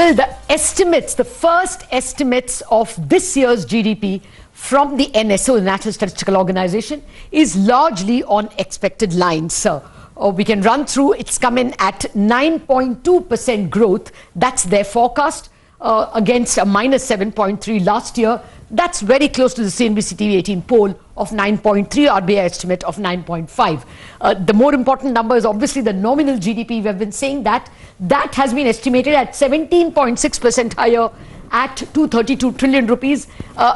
Well, the estimates, the first estimates of this year's GDP from the NSO, the National Statistical Organization, is largely on expected lines. We can run through. It's come in at 9.2% growth. That's their forecast against a minus 7.3 last year. That's very close to the CNBC TV18 poll of 9.3, RBI estimate of 9.5. The more important number is obviously the nominal GDP. We have been saying that has been estimated at 17.6% higher at 232 trillion rupees.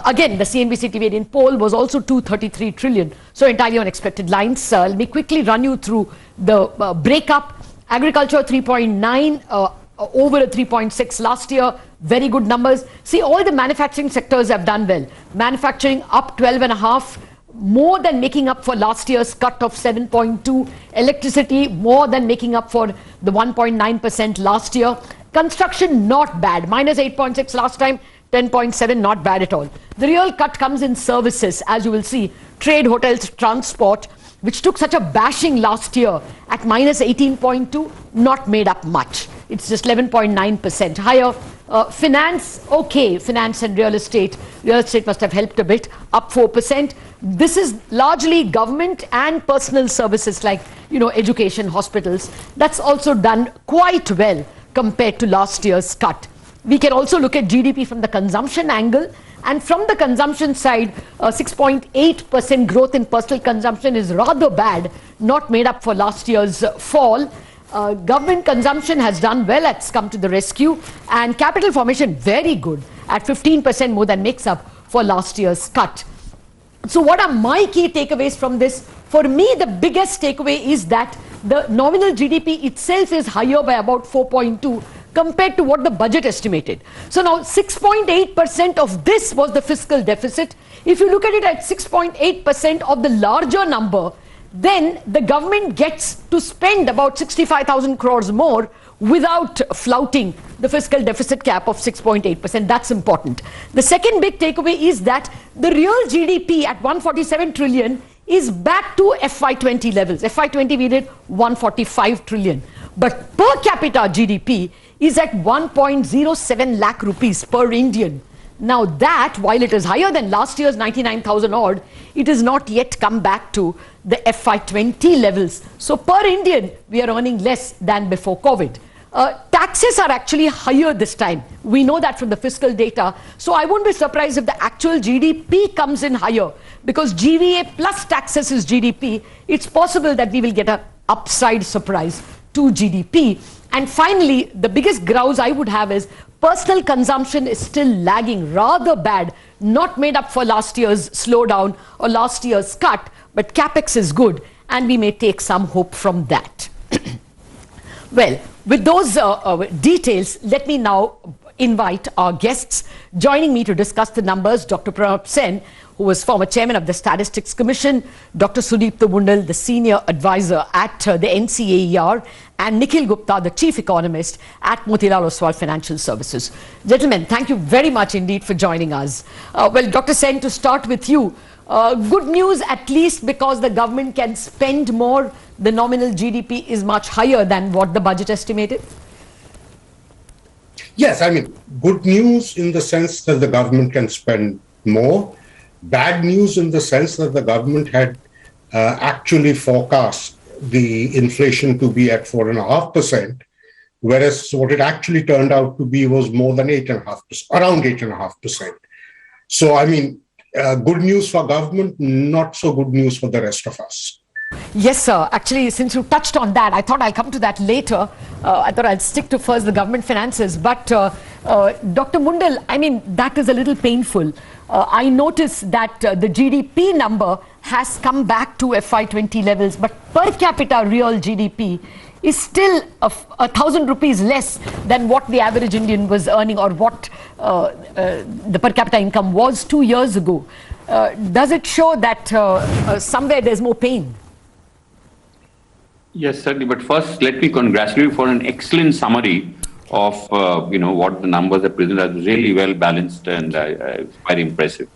Again, the CNBC TV18 poll was also 233 trillion. So entirely on expected lines. Let me quickly run you through the breakup. Agriculture 3.9, over a 3.6 last year. Very good numbers. See, all the manufacturing sectors have done well. Manufacturing up 12.5%, more than making up for last year's cut of 7.2%. Electricity more than making up for the 1.9% last year. Construction not bad, minus 8.6 last time, 10.7, not bad at all. The real cut comes in services, as you will see. Trade, hotels, transport, which took such a bashing last year at minus 18.2, not made up much. It's just 11.9% higher. Finance, okay, finance and real estate. Real estate must have helped a bit, up 4%. This is largely government and personal services like, education, hospitals. That's also done quite well compared to last year's cut. We can also look at GDP from the consumption angle. And from the consumption side, 6.8% growth in personal consumption is rather bad, not made up for last year's fall. Government consumption has done well, it's come to the rescue, and capital formation very good at 15% more than makes up for last year's cut. So what are my key takeaways from this? For me, the biggest takeaway is that the nominal GDP itself is higher by about 4.2 compared to what the budget estimated. So now 6.8% of this was the fiscal deficit. If you look at it at 6.8% of the larger number, then the government gets to spend about 65,000 crores more without flouting the fiscal deficit cap of 6.8%. That's important. The second big takeaway is that the real GDP at 147 trillion is back to FY20 levels. FY20 we did 145 trillion. But per capita GDP is at 1.07 lakh rupees per Indian. Now that, while it is higher than last year's 99,000 odd, it has not yet come back to the FY20 levels. So per Indian, we are earning less than before COVID. Taxes are actually higher this time. We know that from the fiscal data. So I won't be surprised if the actual GDP comes in higher, because GVA plus taxes is GDP. It's possible that we will get an upside surprise to GDP. And finally, the biggest grouse I would have is personal consumption is still lagging rather bad, not made up for last year's slowdown or last year's cut, but capex is good, and we may take some hope from that. Well, with those details, let me now invite our guests. Joining me to discuss the numbers, Dr. Pranab Sen, who was former chairman of the Statistics Commission, Dr. Sudipta Wundal, the senior advisor at the NCAER, and Nikhil Gupta, the chief economist at Motilal Oswal Financial Services. Gentlemen, thank you very much indeed for joining us. Well, Dr. Sen, to start with you, good news at least because the government can spend more. The nominal GDP is much higher than what the budget estimated. Yes, I mean, good news in the sense that the government can spend more. Bad news in the sense that the government had actually forecast the inflation to be at 4.5%, whereas what it actually turned out to be was more than 8.5%, around 8.5%. So, I mean, good news for government, not so good news for the rest of us. Yes, sir. Actually, since you touched on that, I thought I'll come to that later. I thought I'll stick to first the government finances. But Dr. Wundal, I mean, that is a little painful. I noticed that the GDP number has come back to FY20 levels, but per capita real GDP is still 1,000 rupees less than what the average Indian was earning or what the per capita income was 2 years ago. Does it show that somewhere there's more pain? Yes, certainly. But first, let me congratulate you for an excellent summary of what the numbers are presented as. Really well balanced and quite impressive.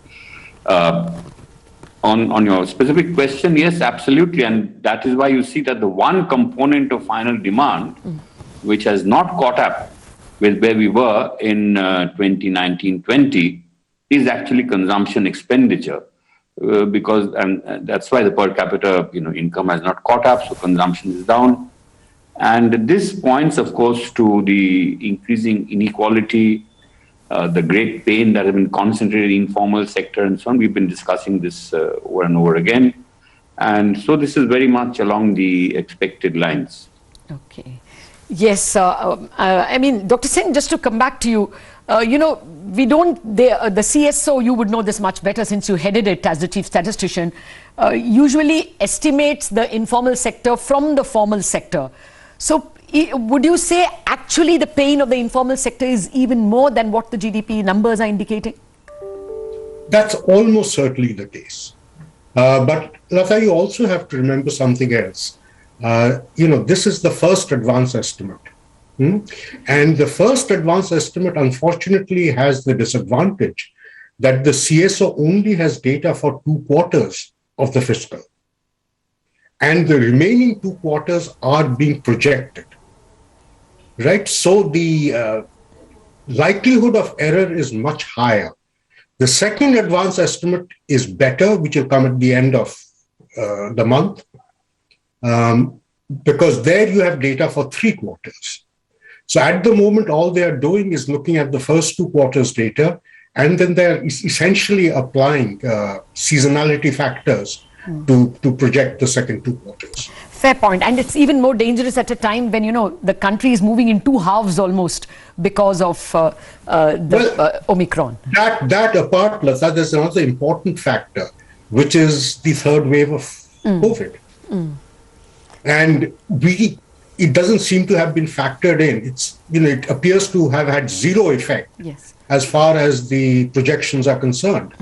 On your specific question, yes, absolutely, and that is why you see that the one component of final demand, which has not caught up with where we were in 2019-20 is actually consumption expenditure. Because that's why the per capita income has not caught up, so consumption is down. And this points, of course, to the increasing inequality, the great pain that has been concentrated in the informal sector and so on. We've been discussing this over and over again. And so this is very much along the expected lines. Okay. Yes, I mean, Dr. Sen, just to come back to you, we don't, the CSO, you would know this much better since you headed it as the chief statistician, usually estimates the informal sector from the formal sector. So would you say actually the pain of the informal sector is even more than what the GDP numbers are indicating? That's almost certainly the case. But Latha, you also have to remember something else. This is the first advance estimate. And the first advance estimate, unfortunately, has the disadvantage that the CSO only has data for 2 quarters of the fiscal. And the remaining 2 quarters are being projected. Right? So the likelihood of error is much higher. The second advance estimate is better, which will come at the end of the month, because there you have data for 3 quarters. So at the moment, all they are doing is looking at the first 2 quarters data, and then they're essentially applying seasonality factors to project the second 2 quarters. Fair point. And it's even more dangerous at a time when, the country is moving in 2 halves almost because of Omicron. That apart, Latha, there's another important factor, which is the third wave of COVID. And it doesn't seem to have been factored in. It appears to have had zero effect as far as the projections are concerned.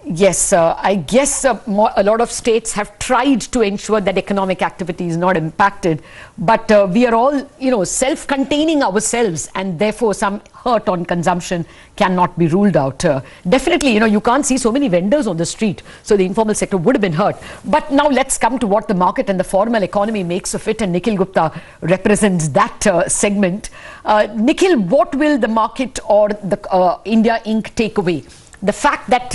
Yes, I guess a lot of states have tried to ensure that economic activity is not impacted, but we are all, self-containing ourselves, and therefore some hurt on consumption cannot be ruled out. Definitely, you can't see so many vendors on the street, so the informal sector would have been hurt. But now let's come to what the market and the formal economy makes of it, and Nikhil Gupta represents that segment. Nikhil, what will the market or the India Inc. take away? The fact that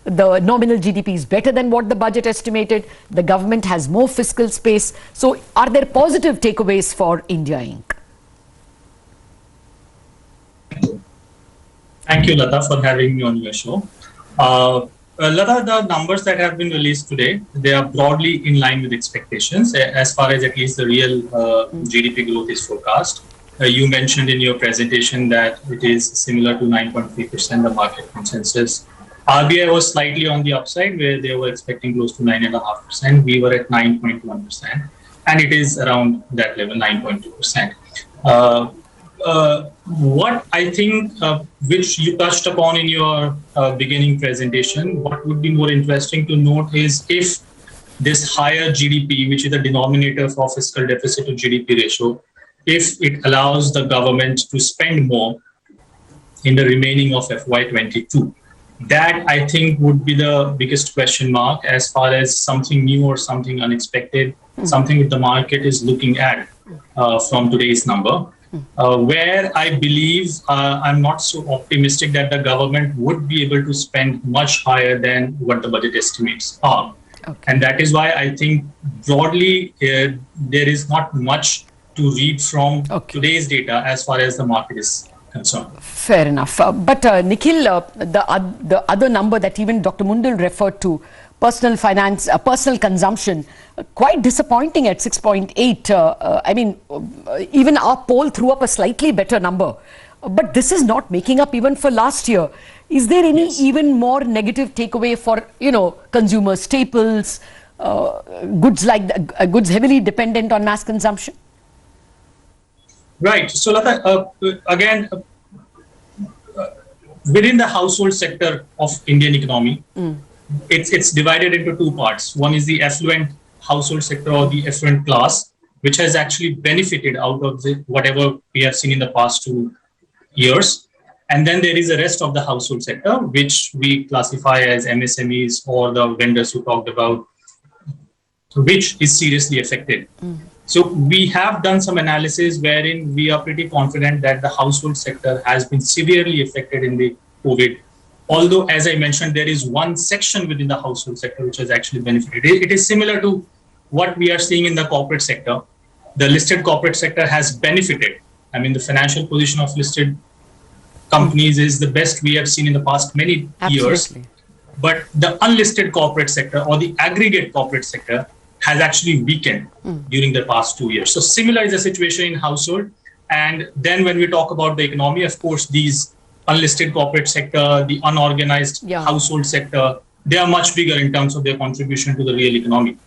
the nominal GDP is better than what the budget estimated, the government has more fiscal space. So are there positive takeaways for India Inc.? Thank you, Latha, for having me on your show. Latha, the numbers that have been released today, they are broadly in line with expectations as far as at least the real GDP growth is forecast. You mentioned in your presentation that it is similar to 9.3%, the market consensus. RBI was slightly on the upside where they were expecting close to 9.5%. We were at 9.1%, and it is around that level, 9.2%. What I think, which you touched upon in your beginning presentation, what would be more interesting to note is if this higher GDP, which is the denominator for fiscal deficit to GDP ratio, if it allows the government to spend more in the remaining of FY22. That, I think, would be the biggest question mark as far as something new or something unexpected, something that the market is looking at from today's number. Where I believe I'm not so optimistic that the government would be able to spend much higher than what the budget estimates are. And that is why I think broadly there is not much to read from today's data as far as the market is concerned. Fair enough. But Nikhil, the other number that even Dr. Mundal referred to, personal finance, personal consumption, quite disappointing at 6.8. I mean, even our poll threw up a slightly better number. But this is not making up even for last year. Is there any even more negative takeaway for, consumer staples, goods like goods heavily dependent on mass consumption? Right. So, Latha, again, within the household sector of Indian economy, it's divided into 2 parts. One is the affluent household sector or the affluent class, which has actually benefited out of whatever we have seen in the past 2 years. And then there is the rest of the household sector, which we classify as MSMEs or the vendors who talked about, which is seriously affected. So we have done some analysis wherein we are pretty confident that the household sector has been severely affected in the COVID. Although, as I mentioned, there is one section within the household sector which has actually benefited. It is similar to what we are seeing in the corporate sector. The listed corporate sector has benefited. I mean, the financial position of listed companies is the best we have seen in the past many years. But the unlisted corporate sector or the aggregate corporate sector has actually weakened during the past 2 years. So similar is the situation in household. And then when we talk about the economy, of course, these unlisted corporate sector, the unorganized household sector, they are much bigger in terms of their contribution to the real economy.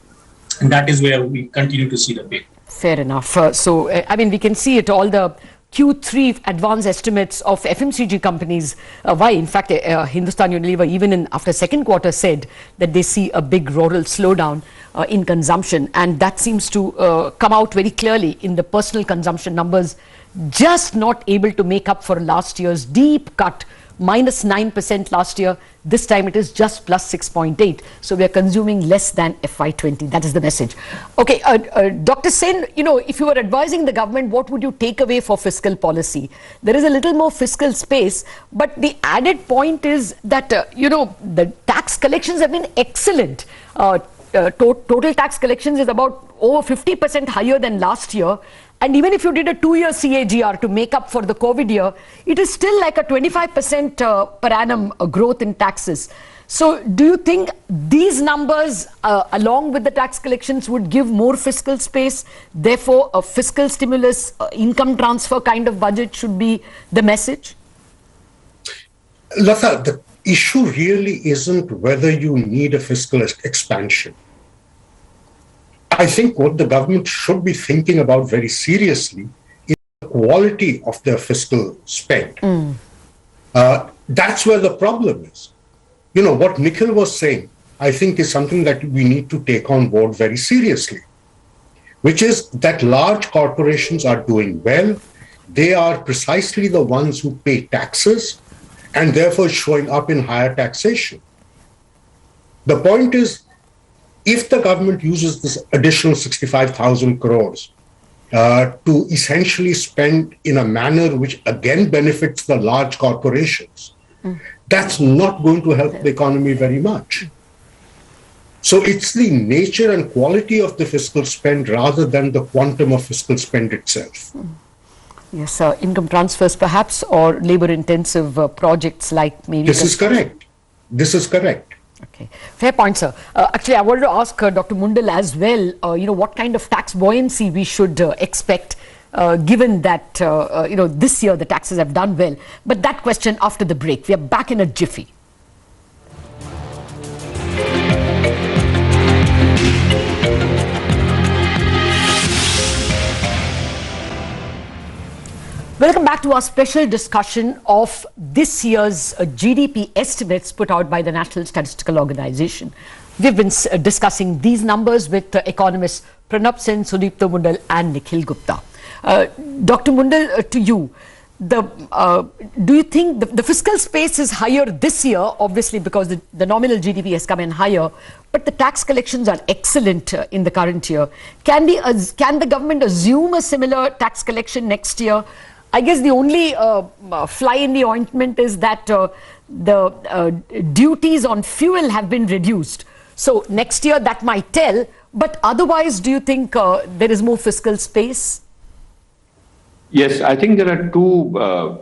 And that is where we continue to see the pain. Fair enough. I mean, we can see it, all the Q3 advance estimates of FMCG companies. Why? In fact, Hindustan Unilever, even after second quarter, said that they see a big rural slowdown in consumption. And that seems to come out very clearly in the personal consumption numbers, just not able to make up for last year's deep cut, minus 9% last year. This time it is just plus 6.8. So we are consuming less than FY20. That is the message. Okay, Dr. Sen, if you were advising the government, what would you take away for fiscal policy? There is a little more fiscal space, but the added point is that, the tax collections have been excellent. Total tax collections is about over 50% higher than last year. And even if you did a 2-year CAGR to make up for the COVID year, it is still like a 25% per annum growth in taxes. So do you think these numbers, along with the tax collections, would give more fiscal space? Therefore, a fiscal stimulus, income transfer kind of budget should be the message? Latha, the issue really isn't whether you need a fiscal expansion. I think what the government should be thinking about very seriously is the quality of their fiscal spend. That's where the problem is. What Nikhil was saying, I think, is something that we need to take on board very seriously, which is that large corporations are doing well. They are precisely the ones who pay taxes and therefore showing up in higher taxation. The point is, if the government uses this additional 65,000 crores to essentially spend in a manner which again benefits the large corporations, that's not going to help the economy very much. So it's the nature and quality of the fiscal spend rather than the quantum of fiscal spend itself. Yes, income transfers perhaps, or labor-intensive projects like maybe... This is correct. This is correct. Okay, fair point, sir. Actually, I wanted to ask Dr. Mundal as well, what kind of tax buoyancy we should expect, given that, this year the taxes have done well. But that question after the break. We are back in a jiffy. Welcome back to our special discussion of this year's GDP estimates put out by the National Statistical Organization. We've been discussing these numbers with economists Pranab Sen, Sudipta Mundal and Nikhil Gupta. Dr. Mundal, to you, do you think the fiscal space is higher this year, obviously because the nominal GDP has come in higher, but the tax collections are excellent in the current year. Can the government assume a similar tax collection next year? I guess the only fly in the ointment is that the duties on fuel have been reduced. So next year that might tell, but otherwise do you think there is more fiscal space? Yes, I think there are two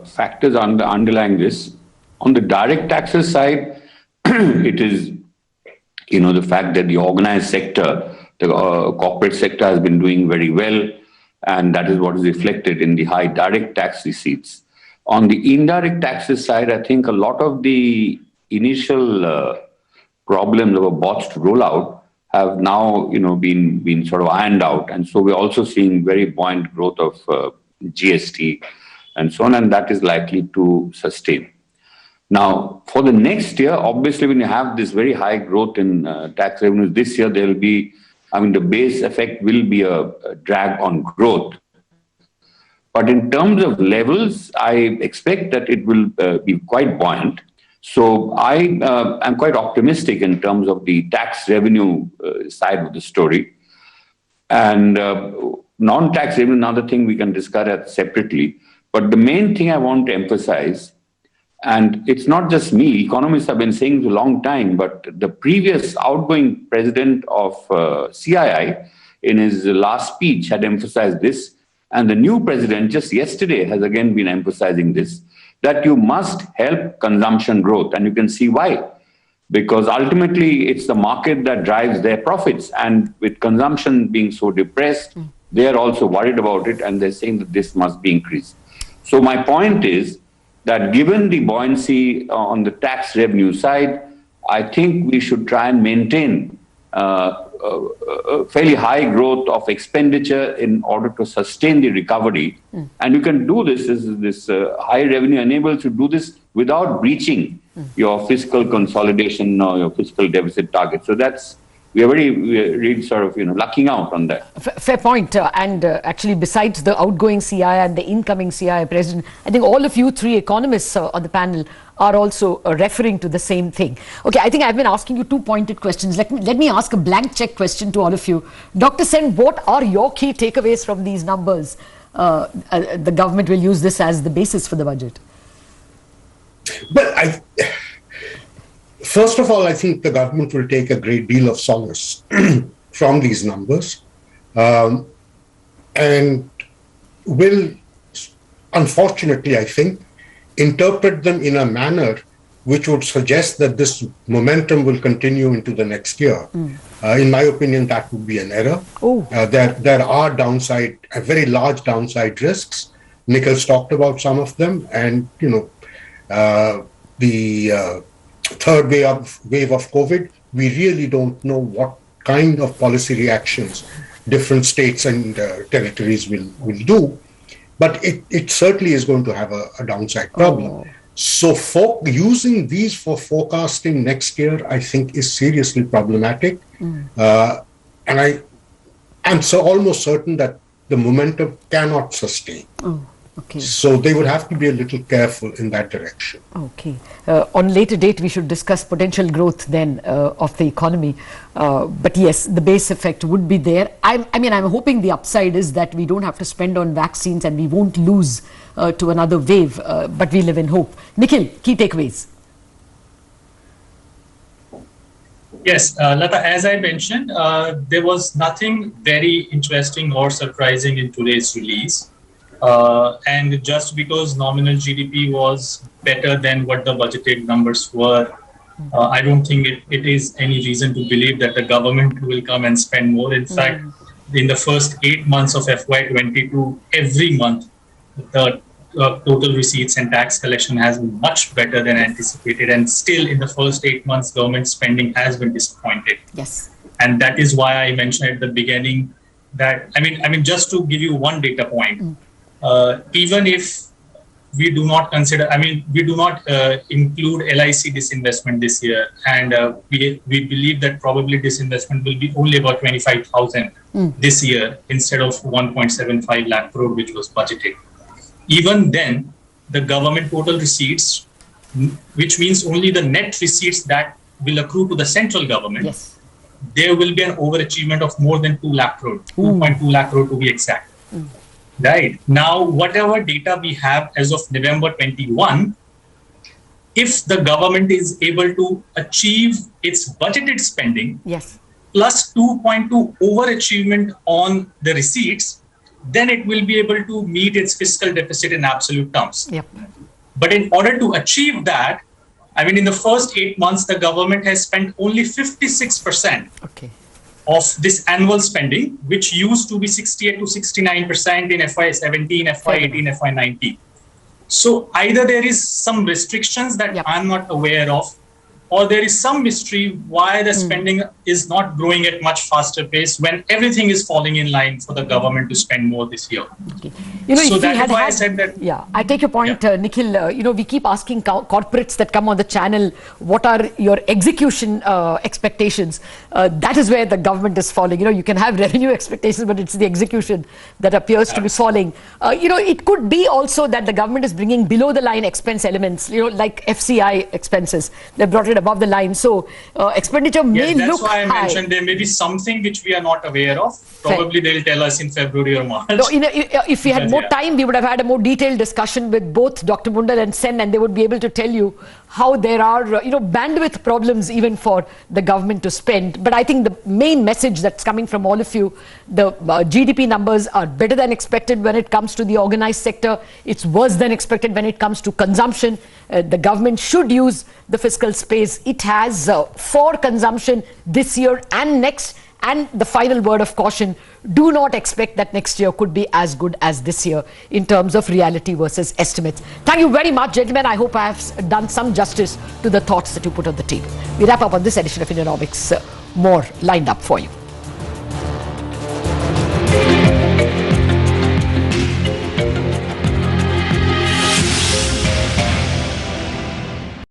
factors underlying this. On the direct taxes side, it is, the fact that the organized sector, the corporate sector has been doing very well. And that is what is reflected in the high direct tax receipts. On the indirect taxes side, I think a lot of the initial problems of a botched rollout have now, been sort of ironed out. And so we're also seeing very buoyant growth of GST and so on, and that is likely to sustain. Now, for the next year, obviously, when you have this very high growth in tax revenues this year, there will be, the base effect will be a drag on growth. But in terms of levels, I expect that it will be quite buoyant. So I am quite optimistic in terms of the tax revenue side of the story. And non-tax revenue, another thing we can discuss separately. But the main thing I want to emphasize, and it's not just me, economists have been saying it a long time, but the previous outgoing president of CII in his last speech had emphasized this, and the new president just yesterday has again been emphasizing this, that you must help consumption growth. And you can see why. Because ultimately it's the market that drives their profits. And with consumption being so depressed, they're also worried about it, and they're saying that this must be increased. So my point is that given the buoyancy on the tax revenue side, I think we should try and maintain a fairly high growth of expenditure in order to sustain the recovery. And you can do this, this high revenue enables you to do this without breaching your fiscal consolidation or your fiscal deficit target. So that's, we're really sort of, lucking out on that. Fair point. And actually, besides the outgoing CI and the incoming CI president, I think all of you three economists on the panel are also referring to the same thing. Okay, I think I've been asking you two pointed questions. Let me ask a blank check question to all of you. Dr. Sen, what are your key takeaways from these numbers? The government will use this as the basis for the budget. But first of all, I think the government will take a great deal of solace from these numbers and will, unfortunately, I think, interpret them in a manner which would suggest that this momentum will continue into the next year. In my opinion, that would be an error. There are very large downside risks. Nikhil's talked about some of them, and the third wave of COVID, we really don't know what kind of policy reactions different states and territories will do. But it certainly is going to have a downside problem. So using these for forecasting next year, I think, is seriously problematic. And I'm almost certain that the momentum cannot sustain. Okay. So they would have to be a little careful in that direction. Okay. On later date, we should discuss potential growth then of the economy. But yes, the base effect would be there. I'm hoping the upside is that we don't have to spend on vaccines and we won't lose to another wave. But we live in hope. Nikhil, key takeaways. Yes, Latha, as I mentioned, there was nothing very interesting or surprising in today's release. And just because nominal GDP was better than what the budgeted numbers were, I don't think it is any reason to believe that the government will come and spend more. In fact, in the first 8 months of FY22, every month, the total receipts and tax collection has been much better than anticipated. And still in the first 8 months, government spending has been disappointed. Yes. And that is why I mentioned at the beginning that, just to give you one data point, even if we do not consider, we do not include LIC disinvestment this year, and we believe that probably disinvestment will be only about 25,000 this year instead of 1.75 lakh crore, which was budgeted. Even then, the government total receipts, which means only the net receipts that will accrue to the central government, there will be an overachievement of more than 2 lakh crore, 2.2 lakh crore to be exact. Right. Now, whatever data we have as of November 21, if the government is able to achieve its budgeted spending, plus 2.2 overachievement on the receipts, then it will be able to meet its fiscal deficit in absolute terms. But in order to achieve that, in the first 8 months, the government has spent only 56%. Of this annual spending, which used to be 68 to 69% in FY17, FY18, FY19. So either there is some restrictions that I'm not aware of, or there is some mystery why the spending is not growing at much faster pace when everything is falling in line for the government to spend more this year. So that is why I said that. Yeah, I take your point, Nikhil. We keep asking corporates that come on the channel, what are your execution expectations? That is where the government is falling. You can have revenue expectations, but it's the execution that appears to be falling. It could be also that the government is bringing below the line expense elements, like FCI expenses. They brought it above the line. So expenditure may that's look why I high. mentioned there may be something which we are not aware of. Probably they'll tell us in February or March. No, if we had more time, we would have had a more detailed discussion with both Dr. Mundal and Sen, and they would be able to tell you how there are, bandwidth problems even for the government to spend. But I think the main message that's coming from all of you, the GDP numbers are better than expected when it comes to the organized sector. It's worse than expected when it comes to consumption. The government should use the fiscal space it has for consumption this year and next. And the final word of caution, do not expect that next year could be as good as this year in terms of reality versus estimates. Thank you very much, gentlemen. I hope I have done some justice to the thoughts that you put on the table. We wrap up on this edition of Economics. More lined up for you.